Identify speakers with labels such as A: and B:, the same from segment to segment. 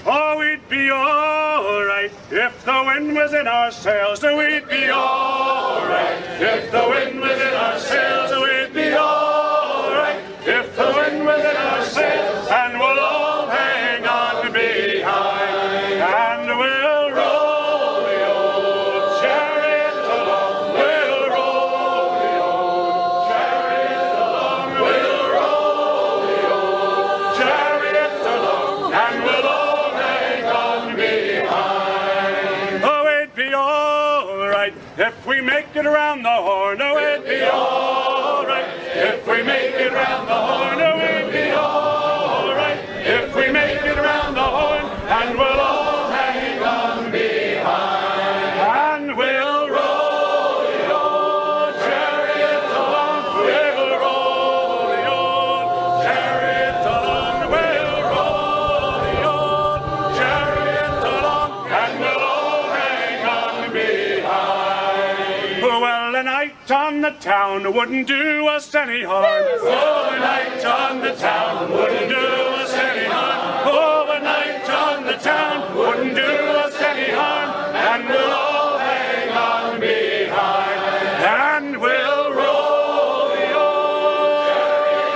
A: Oh, we'd be all right if the wind was in our sails. We'd be all right if the wind was in our sails. We'd be all right if the wind was in our sails. And we'll all hang on behind, and we'll roll the old chariot along. We'll roll the old chariot along. We'll roll the old chariot along, and we'll all hang on behind. Oh, it'd be all right if we make it around the horn. Oh, it'd be all right if we make it round the horn. Oh, it'd be all right if we make it round the horn, and we'll all hang on behind, and we'll roll the old chariot along. We'll roll the old chariot along. We'll roll the old chariot along, and we'll all hang on behind. Well, a night on the town wouldn't do us any harm. Oh, a night on the town wouldn't do us any harm. Oh, a night on the town wouldn't do us any harm. And we'll all hang on behind, and we'll roll the old chariot.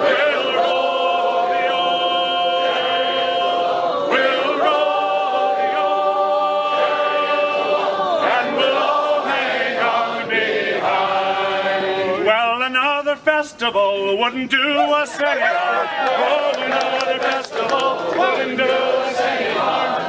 A: We'll roll the old. We'll roll the old, and we'll all hang on behind. Well, another festival wouldn't do us any harm. Oh, another festival wouldn't do us any harm.